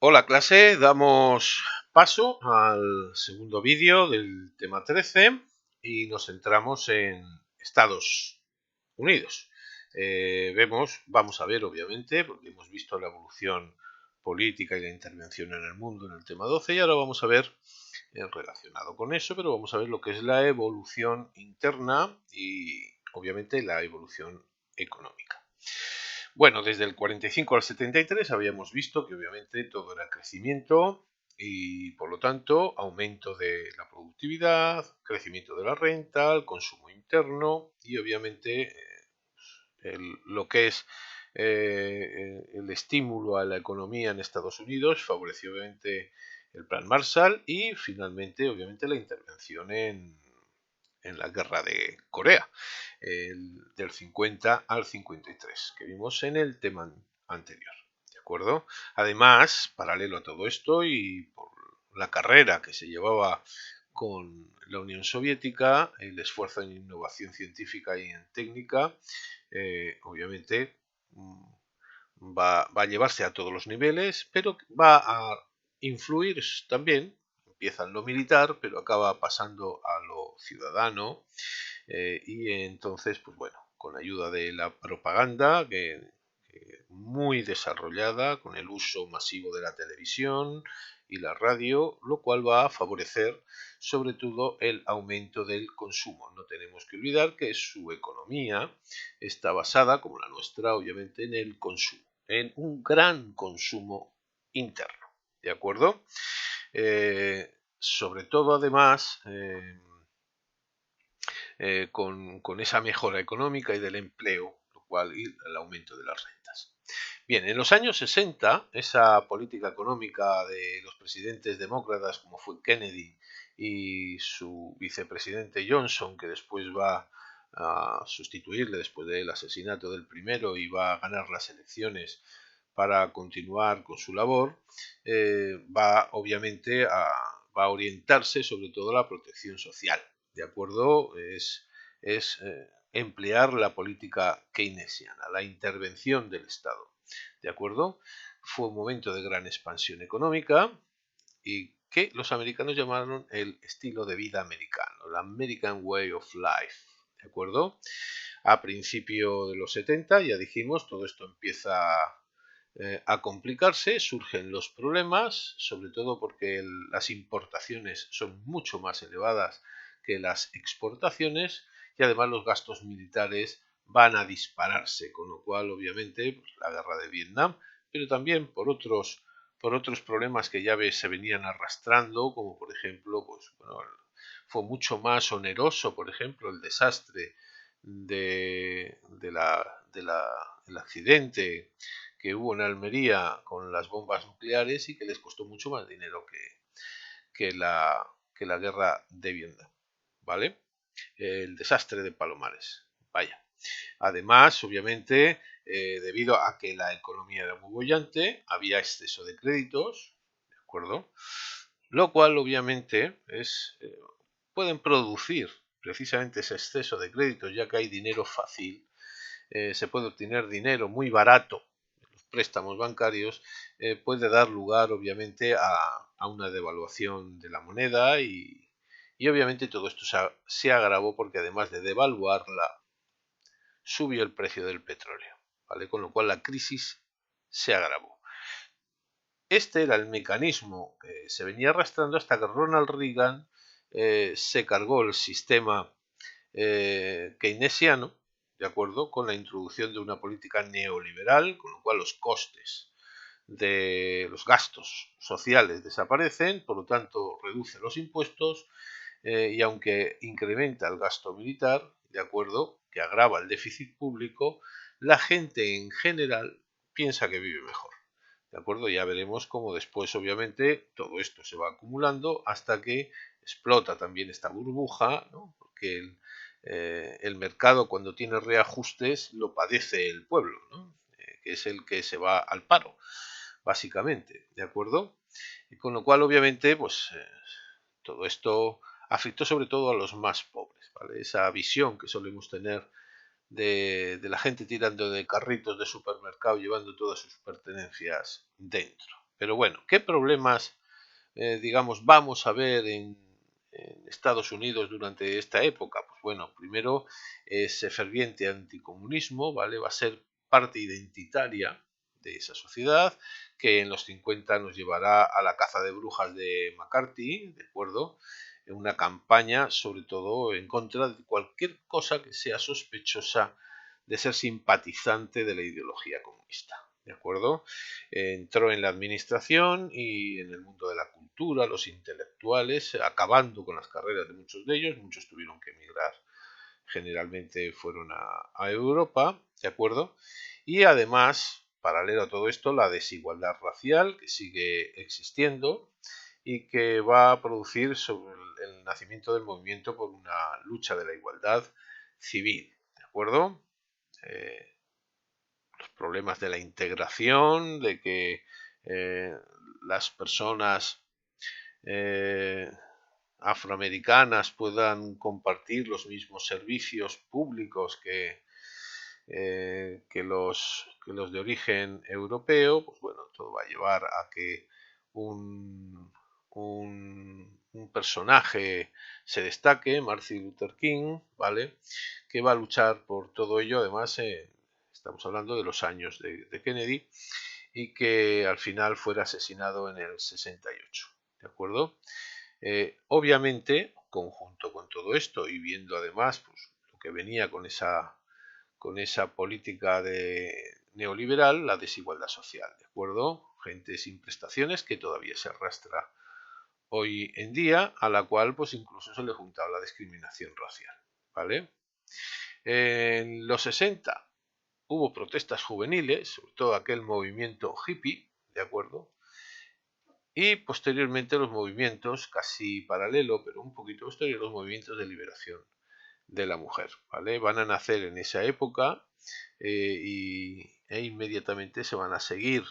Hola clase, damos paso al segundo vídeo del tema 13 y nos centramos en Estados Unidos. Vamos a ver obviamente, porque hemos visto la evolución política y la intervención en el mundo en el tema 12 y ahora vamos a ver relacionado con eso, pero vamos a ver lo que es la evolución interna y obviamente la evolución económica. Bueno, desde el 45 al 73 habíamos visto que obviamente todo era crecimiento y por lo tanto aumento de la productividad, crecimiento de la renta, el consumo interno y obviamente lo que es el estímulo a la economía en Estados Unidos favoreció obviamente el plan Marshall y finalmente obviamente la intervención en la guerra de Corea, del 50 al 53, que vimos en el tema anterior. ¿De acuerdo? Además, paralelo a todo esto y por la carrera que se llevaba con la Unión Soviética, el esfuerzo en innovación científica y en técnica, obviamente va a llevarse a todos los niveles, pero va a influir también, empieza en lo militar, pero acaba pasando a lo ciudadano, y entonces, pues bueno, con ayuda de la propaganda, que muy desarrollada, con el uso masivo de la televisión y la radio, lo cual va a favorecer sobre todo el aumento del consumo. No tenemos que olvidar que su economía está basada, como la nuestra, obviamente, en el consumo, en un gran consumo interno. ¿De acuerdo? Sobre todo, además, con esa mejora económica y del empleo, lo cual y el aumento de las rentas. Bien, en los años 60, esa política económica de los presidentes demócratas como fue Kennedy y su vicepresidente Johnson, que después va a sustituirle después del asesinato del primero y va a ganar las elecciones para continuar con su labor, va obviamente va a orientarse sobre todo a la protección social. ¿De acuerdo? Es emplear la política keynesiana, la intervención del Estado. ¿De acuerdo? Fue un momento de gran expansión económica y que los americanos llamaron el estilo de vida americano, el American Way of Life. ¿De acuerdo? A principio de los 70, ya dijimos, todo esto empieza a complicarse, surgen los problemas, sobre todo porque las importaciones son mucho más elevadas que las exportaciones y además los gastos militares van a dispararse, con lo cual obviamente pues, la guerra de Vietnam, pero también por otros problemas que ya se venían arrastrando, como por ejemplo, pues bueno, fue mucho más oneroso, por ejemplo, el desastre del accidente que hubo en Almería con las bombas nucleares y que les costó mucho más dinero que la, que la guerra de Vietnam, ¿vale? El desastre de Palomares, vaya. Además, obviamente, debido a que la economía era muy bollante, había exceso de créditos, ¿de acuerdo? Lo cual, obviamente, pueden producir precisamente ese exceso de créditos, ya que hay dinero fácil, se puede obtener dinero muy barato en los préstamos bancarios, puede dar lugar, obviamente, a una devaluación de la moneda y obviamente todo esto se agravó porque además de devaluarla, subió el precio del petróleo, ¿vale? Con lo cual la crisis se agravó. Este era el mecanismo que se venía arrastrando hasta que Ronald Reagan se cargó el sistema keynesiano, ¿de acuerdo? Con la introducción de una política neoliberal, con lo cual los costes de los gastos sociales desaparecen, por lo tanto reduce los impuestos y aunque incrementa el gasto militar, ¿de acuerdo? Que agrava el déficit público, la gente en general piensa que vive mejor. ¿De acuerdo? Ya veremos cómo después, obviamente, todo esto se va acumulando hasta que explota también esta burbuja, ¿no? Porque el mercado cuando tiene reajustes lo padece el pueblo, ¿no? Que es el que se va al paro, básicamente, ¿de acuerdo? Y con lo cual, obviamente, pues todo esto afectó sobre todo a los más pobres, ¿vale? Esa visión que solemos tener la gente tirando de carritos de supermercado llevando todas sus pertenencias dentro. Pero bueno, ¿qué problemas, digamos, vamos a ver en Estados Unidos durante esta época? Pues bueno, primero ese ferviente anticomunismo, ¿vale? Va a ser parte identitaria de esa sociedad, que en los 50 nos llevará a la caza de brujas de McCarthy, ¿de acuerdo? En una campaña, sobre todo, en contra de cualquier cosa que sea sospechosa de ser simpatizante de la ideología comunista. ¿De acuerdo? Entró en la administración y en el mundo de la cultura, los intelectuales, acabando con las carreras de muchos de ellos. Muchos tuvieron que emigrar, generalmente fueron a Europa, ¿de acuerdo? Y además, paralelo a todo esto, la desigualdad racial que sigue existiendo y que va a producir sobre el nacimiento del movimiento por una lucha de la igualdad civil, ¿de acuerdo? Los problemas de la integración, de que las personas eh, afroamericanas puedan compartir los mismos servicios públicos que los de origen europeo, pues bueno, todo va a llevar a que un personaje se destaque, Martin Luther King, ¿vale? Que va a luchar por todo ello, además, estamos hablando de los años de Kennedy, y que al final fuera asesinado en el 68, ¿de acuerdo? Obviamente, conjunto con todo esto y viendo además pues, lo que venía con esa política neoliberal, la desigualdad social, ¿de acuerdo? Gente sin prestaciones que todavía se arrastra hoy en día, a la cual pues incluso se le juntaba la discriminación racial, ¿vale? En los 60 hubo protestas juveniles, sobre todo aquel movimiento hippie, ¿de acuerdo? Y posteriormente los movimientos, casi paralelo, pero un poquito posterior, los movimientos de liberación de la mujer, ¿vale? Van a nacer en esa época e inmediatamente van a seguir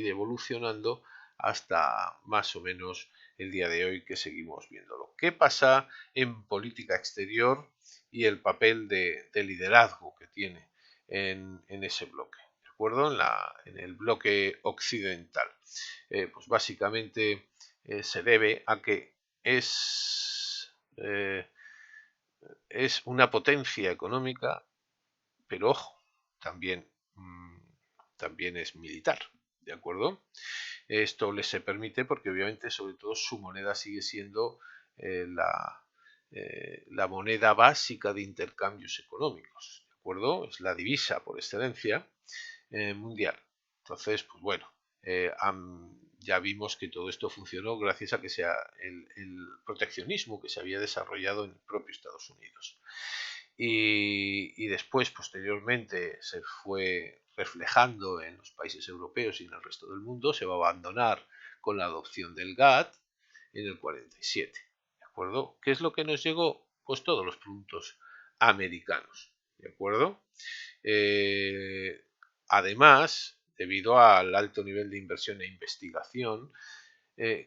evolucionando hasta más o menos el día de hoy que seguimos viéndolo. ¿Qué pasa en política exterior y el papel de liderazgo que tiene en ese bloque? ¿De acuerdo? En el bloque occidental. Pues básicamente se debe a que eh, es una potencia económica, pero ojo, también, también es militar, ¿de acuerdo? Esto les se permite porque obviamente sobre todo su moneda sigue siendo la moneda básica de intercambios económicos, ¿de acuerdo? Es la divisa por excelencia mundial. Entonces, pues bueno, ya vimos que todo esto funcionó gracias a que sea el proteccionismo que se había desarrollado en el propio Estados Unidos. Y después, posteriormente, se fue reflejando en los países europeos y en el resto del mundo, se va a abandonar con la adopción del GATT en el 47. ¿De acuerdo? ¿Qué es lo que nos llegó? Pues todos los productos americanos. ¿De acuerdo? Además, debido al alto nivel de inversión e investigación,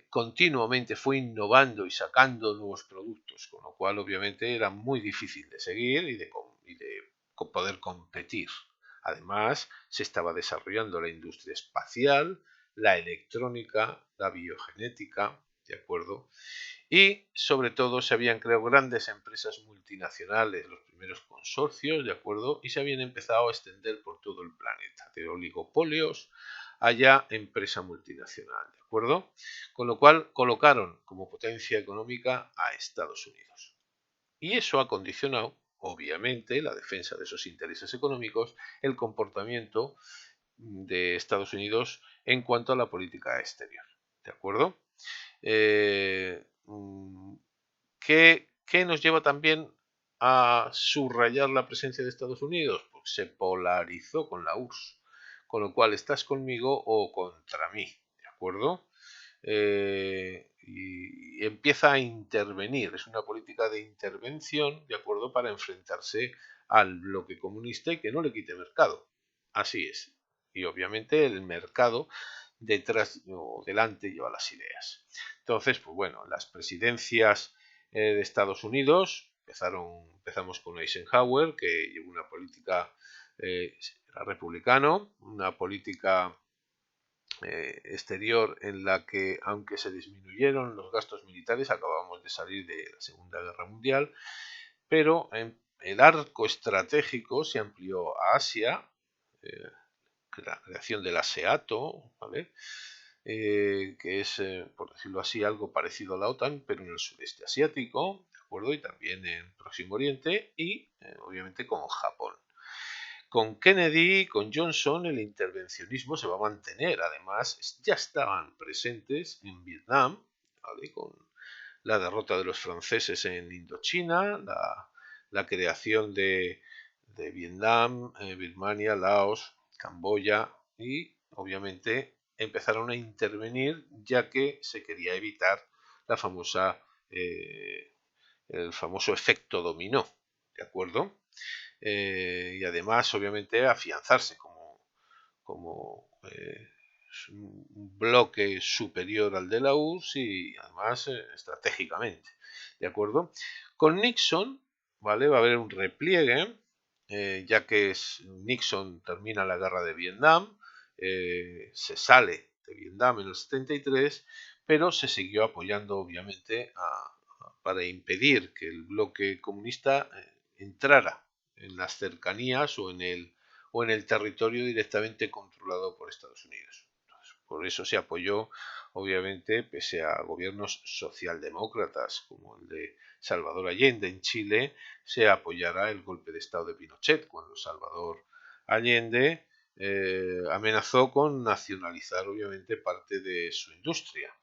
continuamente fue innovando y sacando nuevos productos, con lo cual obviamente era muy difícil de seguir y de poder competir. Además, se estaba desarrollando la industria espacial, la electrónica, la biogenética, ¿de acuerdo? Y sobre todo se habían creado grandes empresas multinacionales, los primeros consorcios, ¿de acuerdo? Y se habían empezado a extender por todo el planeta, de oligopolios a empresa multinacional, ¿de acuerdo? Con lo cual colocaron como potencia económica a Estados Unidos. Y eso ha condicionado, obviamente, la defensa de esos intereses económicos, el comportamiento de Estados Unidos en cuanto a la política exterior, ¿de acuerdo? ¿Qué nos lleva también a subrayar la presencia de Estados Unidos? Pues se polarizó con la URSS, con lo cual estás conmigo o contra mí, ¿de acuerdo? Y empieza a intervenir, es una política de intervención, ¿de acuerdo? Para enfrentarse al bloque comunista y que no le quite mercado. Así es. Y obviamente el mercado detrás o delante lleva las ideas. Entonces, pues bueno, las presidencias de Estados Unidos empezamos con Eisenhower, que llevó una política, era republicano, una política exterior en la que, aunque se disminuyeron los gastos militares, acabamos de salir de la Segunda Guerra Mundial, pero el arco estratégico se amplió a Asia, la creación del ASEATO, ¿vale? Que es, por decirlo así, algo parecido a la OTAN, pero en el sudeste asiático, ¿de acuerdo? Y también en Próximo Oriente y, obviamente, con Japón. Con Kennedy, con Johnson, el intervencionismo se va a mantener. Además, ya estaban presentes en Vietnam, ¿vale? Con la derrota de los franceses en Indochina, la creación de Vietnam, Birmania, Laos, Camboya y obviamente empezaron a intervenir ya que se quería evitar la famosa, el famoso efecto dominó, ¿de acuerdo? Y además obviamente afianzarse como un bloque superior al de la URSS y además estratégicamente, ¿de acuerdo? Con Nixon, ¿vale? Va a haber un repliegue, ya que Nixon termina la guerra de Vietnam, se sale de Vietnam en el 73, pero se siguió apoyando obviamente para impedir que el bloque comunista entrara en las cercanías o en el territorio directamente controlado por Estados Unidos. Entonces, por eso se apoyó, obviamente, pese a gobiernos socialdemócratas como el de Salvador Allende en Chile, se apoyará el golpe de Estado de Pinochet cuando Salvador Allende amenazó con nacionalizar, obviamente, parte de su industria.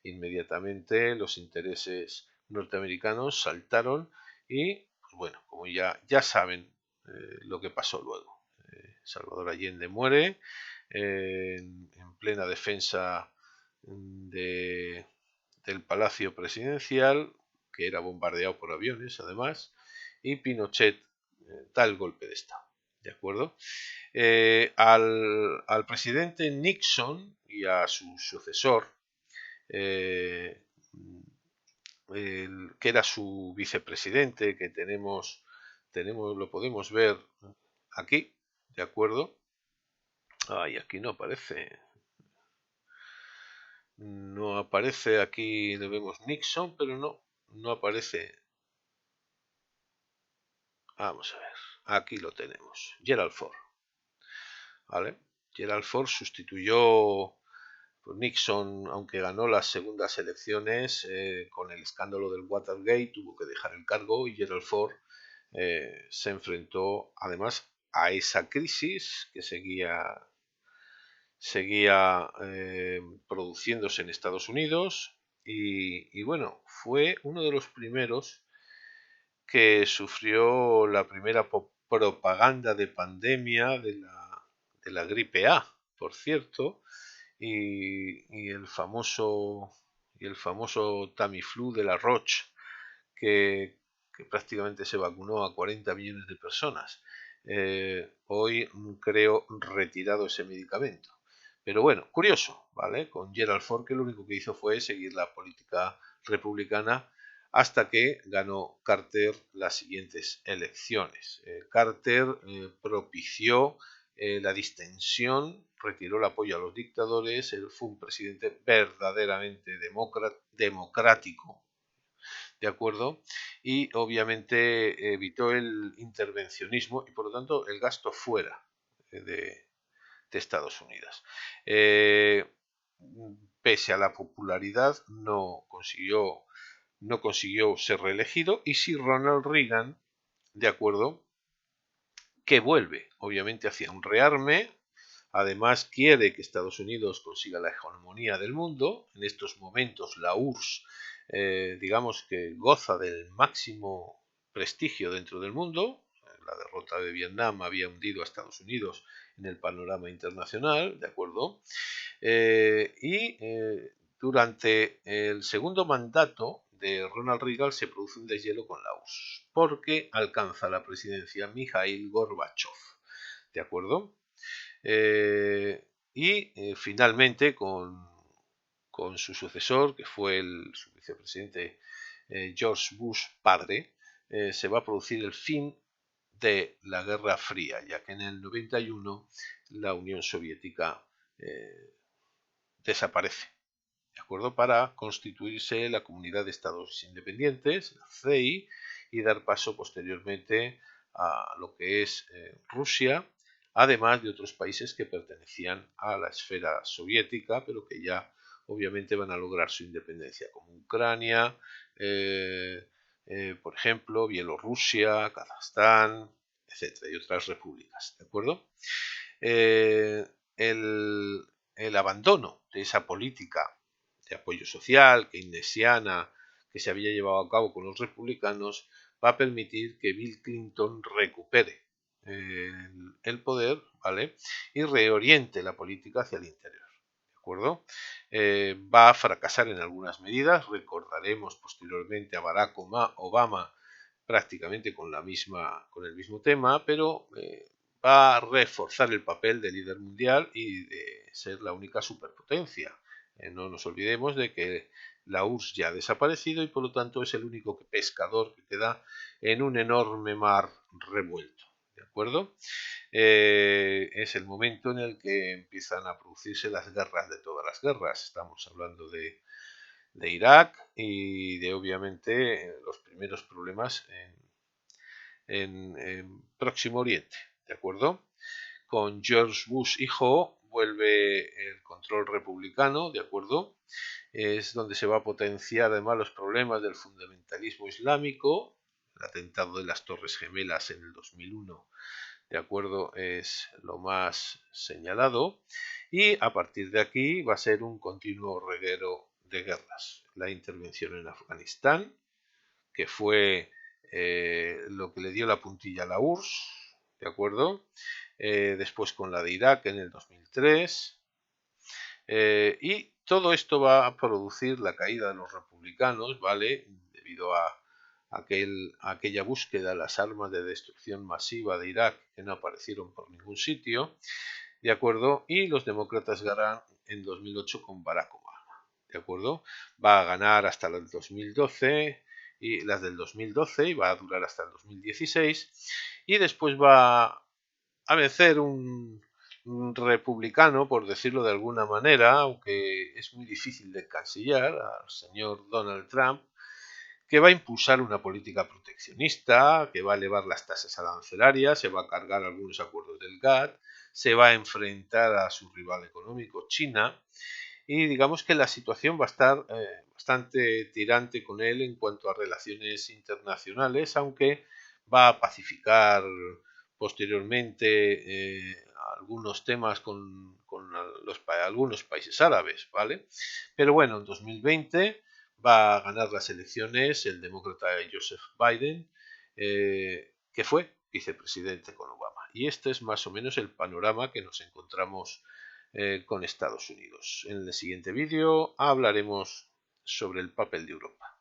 Inmediatamente los intereses norteamericanos saltaron y, pues bueno, como ya saben lo que pasó luego. Salvador Allende muere en plena defensa de, del Palacio Presidencial, que era bombardeado por aviones además, y Pinochet da el golpe de Estado. ¿De acuerdo? Al presidente Nixon y a su sucesor, que era su vicepresidente, que lo podemos ver aquí, ¿de acuerdo? Ay, aquí no aparece. No aparece aquí, le vemos Nixon, pero no aparece. Vamos a ver, aquí lo tenemos. Gerald Ford, ¿vale? Gerald Ford sustituyó Nixon, aunque ganó las segundas elecciones con el escándalo del Watergate, tuvo que dejar el cargo y Gerald Ford se enfrentó además a esa crisis que seguía produciéndose en Estados Unidos y bueno, fue uno de los primeros que sufrió la primera propaganda de pandemia de la gripe A, por cierto, y el famoso Tamiflu de la Roche, que prácticamente se vacunó a 40 millones de personas. Hoy creo retirado ese medicamento. Pero bueno, curioso, ¿vale? Con Gerald Ford, que lo único que hizo fue seguir la política republicana hasta que ganó Carter las siguientes elecciones. Carter propició la distensión, retiró el apoyo a los dictadores, él fue un presidente verdaderamente democrático, ¿de acuerdo? Y obviamente evitó el intervencionismo y por lo tanto el gasto fuera de Estados Unidos. Pese a la popularidad no consiguió ser reelegido y sí Ronald Reagan, de acuerdo, que vuelve obviamente hacia un rearme. Además quiere que Estados Unidos consiga la hegemonía del mundo. En estos momentos la URSS, digamos que goza del máximo prestigio dentro del mundo. La derrota de Vietnam había hundido a Estados Unidos en el panorama internacional, ¿de acuerdo? Durante el segundo mandato de Ronald Reagan se produce un deshielo con la URSS, porque alcanza la presidencia Mikhail Gorbachev, ¿de acuerdo? Finalmente con su sucesor, que fue su vicepresidente George Bush padre, se va a producir el fin de la Guerra Fría, ya que en el 91 la Unión Soviética desaparece, ¿de acuerdo? Para constituirse la Comunidad de Estados Independientes, la CEI, y dar paso posteriormente a lo que es Rusia, además de otros países que pertenecían a la esfera soviética, pero que ya obviamente van a lograr su independencia, como Ucrania, por ejemplo, Bielorrusia, Kazajstán, etcétera, y otras repúblicas, ¿de acuerdo? Eh, el, el abandono de esa política de apoyo social keynesiana que se había llevado a cabo con los republicanos va a permitir que Bill Clinton recupere el poder, ¿vale? Y reoriente la política hacia el interior, ¿de acuerdo? Va a fracasar en algunas medidas, recordaremos posteriormente a Barack Obama prácticamente con el mismo tema, pero va a reforzar el papel de líder mundial y de ser la única superpotencia. No nos olvidemos de que la URSS ya ha desaparecido y por lo tanto es el único pescador que queda en un enorme mar revuelto. ¿De acuerdo? Es el momento en el que empiezan a producirse las guerras de todas las guerras. Estamos hablando de Irak y de obviamente los primeros problemas en Próximo Oriente, ¿de acuerdo? Con George Bush hijo vuelve el control republicano, ¿de acuerdo? Es donde se va a potenciar además los problemas del fundamentalismo islámico, el atentado de las Torres Gemelas en el 2001, ¿de acuerdo? Es lo más señalado y a partir de aquí va a ser un continuo reguero de guerras. La intervención en Afganistán, que fue lo que le dio la puntilla a la URSS, ¿de acuerdo? Después con la de Irak en el 2003. Y todo esto va a producir la caída de los republicanos, ¿vale? Debido a aquella búsqueda de las armas de destrucción masiva de Irak que no aparecieron por ningún sitio, ¿de acuerdo? Y los demócratas ganan en 2008 con Barack Obama, ¿de acuerdo? Va a ganar hasta el 2012 y las del 2012 y va a durar hasta el 2016 y después va a vencer un republicano, por decirlo de alguna manera, aunque es muy difícil de encasillar, al señor Donald Trump, que va a impulsar una política proteccionista, que va a elevar las tasas arancelarias, se va a cargar algunos acuerdos del GATT, se va a enfrentar a su rival económico, China, y digamos que la situación va a estar bastante tirante con él en cuanto a relaciones internacionales, aunque va a pacificar posteriormente algunos temas con algunos países árabes, ¿vale? Pero bueno, en 2020 va a ganar las elecciones el demócrata Joseph Biden, que fue vicepresidente con Obama. Y este es más o menos el panorama que nos encontramos con Estados Unidos. En el siguiente vídeo hablaremos sobre el papel de Europa.